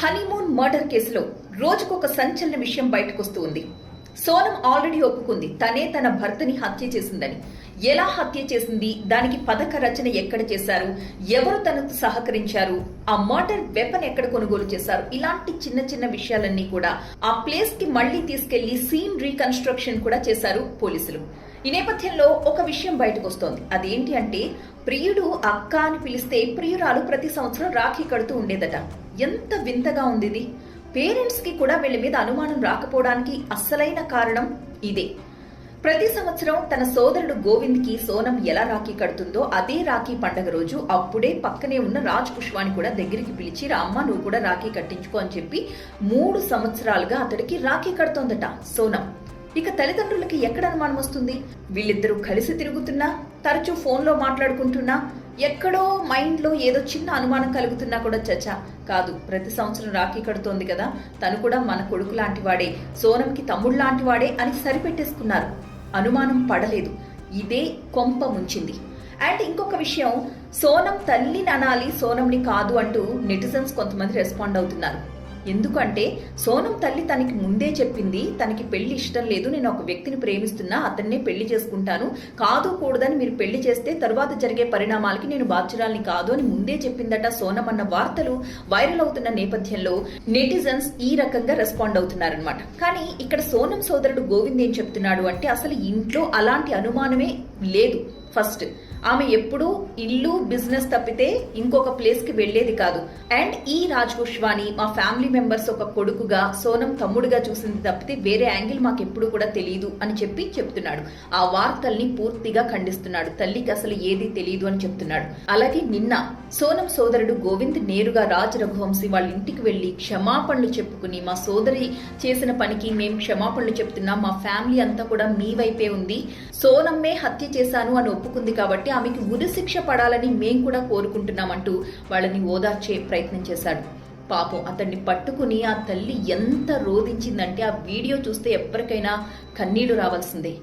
Honeymoon murder కేసులో రోజుకొక సంచలన విషయం బయటకొస్తూ ఉంది. సోనం ఆల్రెడీ ఒప్పుకుంది తనే తన భర్తని హత్య చేసిందని. ఎలా హత్య చేసింది, దానికి పథక రచన ఎక్కడ చేశారు, ఎవరు తనకు సహకరించారు, ఆ మర్డర్ వెపన్ ఎక్కడ కొనుగోలు చేశారు, ఇలాంటి చిన్న చిన్న విషయాలన్నీ కూడా ఆ ప్లేస్ కి మళ్లీ తీసుకెళ్లి సీన్ రీకన్స్ట్రక్షన్ కూడా చేశారు పోలీసులు. ఈ నేపథ్యంలో ఒక విషయం బయటకు వస్తోంది. అదేంటి అంటే, ప్రియుడు అక్క అని పిలిస్తే ప్రియురాలు ప్రతి సంవత్సరం రాఖీ కడుతూ ఉండేదట. ఎంత వింతగా ఉంది ఇది. పేరెంట్స్ కి కూడా వీళ్ళ మీద అనుమానం రాకపోవడానికి అస్సలైన కారణం ఇదే. ప్రతి సంవత్సరం తన సోదరుడు గోవింద్ కి సోనం ఎలా రాఖీ కడుతుందో అదే రాఖీ పండగ రోజు అప్పుడే పక్కనే ఉన్న రాజ్ పుష్పాని కూడా దగ్గరికి పిలిచి, అమ్మ నువ్వు కూడా రాఖీ కట్టించుకో అని చెప్పి 3 సంవత్సరాలుగా అతడికి రాఖీ కడుతోందట సోనం. ఇక తల్లిదండ్రులకి ఎక్కడ అనుమానం వస్తుంది? వీళ్ళిద్దరూ కలిసి తిరుగుతున్నా, తరచూ ఫోన్లో మాట్లాడుకుంటున్నా, ఎక్కడో మైండ్లో ఏదో చిన్న అనుమానం కలుగుతున్నా కూడా చచ్చా కాదు, ప్రతి సంవత్సరం రాఖీ కడుతోంది కదా, తను కూడా మన కొడుకు లాంటి వాడే, సోనంకి తమ్ముడు లాంటి వాడే అని సరిపెట్టేసుకున్నారు. అనుమానం పడలేదు. ఇదే కొంప ముంచింది. అండ్ ఇంకొక విషయం, సోనం తల్లిని అనాలి, సోనంని కాదు అంటూ నెటిజన్స్ కొంతమంది రెస్పాండ్ అవుతున్నారు. ఎందుకంటే సోనం తల్లి తనకి ముందే చెప్పింది, తనకి పెళ్లి ఇష్టం లేదు, నేను ఒక వ్యక్తిని ప్రేమిస్తున్నా, అతన్నే పెళ్లి చేసుకుంటాను, కాదు కూడదని మీరు పెళ్లి చేస్తే తరువాత జరిగే పరిణామాలకి నేను బాధ్యురాల్ని కాదు అని ముందే చెప్పిందట సోనం అన్న వార్తలు వైరల్ అవుతున్న నేపథ్యంలో నెటిజన్స్ ఈ రకంగా రెస్పాండ్ అవుతున్నారనమాట. కానీ ఇక్కడ సోనం సోదరుడు గోవింద్ ఏం చెప్తున్నాడు అంటే, అసలు ఇంట్లో అలాంటి అనుమానమే లేదు. ఫస్ట్ ఆమె ఎప్పుడూ ఇల్లు బిజినెస్ తప్పితే ఇంకొక ప్లేస్ కి వెళ్లేది కాదు. అండ్ ఈ రాజ్ పుష్వాని మా ఫ్యామిలీ మెంబర్స్ ఒక కొడుకుగా, సోనం తమ్ముడుగా చూసింది తప్పితే వేరే యాంగిల్ మాకు ఎప్పుడు కూడా తెలియదు అని చెప్పి చెప్తున్నాడు. ఆ వార్తల్ని పూర్తిగా ఖండిస్తున్నాడు. తల్లికి అసలు ఏది తెలియదు అని చెప్తున్నాడు. అలాగే నిన్న సోనం సోదరుడు గోవింద్ నేరుగా రాజ్ రఘువంశీ వాళ్ళ ఇంటికి వెళ్లి క్షమాపణలు చెప్పుకుని, మా సోదరి చేసిన పనికి మేము క్షమాపణలు చెప్తున్నాం, మా ఫ్యామిలీ అంతా కూడా మీ వైపే ఉంది, సోనమ్మే హత్య చేశాను అని ఒప్పుకుంది కాబట్టి ఆమెకి ఉరిశిక్ష పడాలని మేం కూడా కోరుకుంటున్నామంటూ వాళ్ళని ఓదార్చే ప్రయత్నం చేశాడు. పాపం అతన్ని పట్టుకుని ఆ తల్లి ఎంత రోధించిందంటే, ఆ వీడియో చూస్తే ఎవరికైనా కన్నీళ్లు రావాల్సిందే.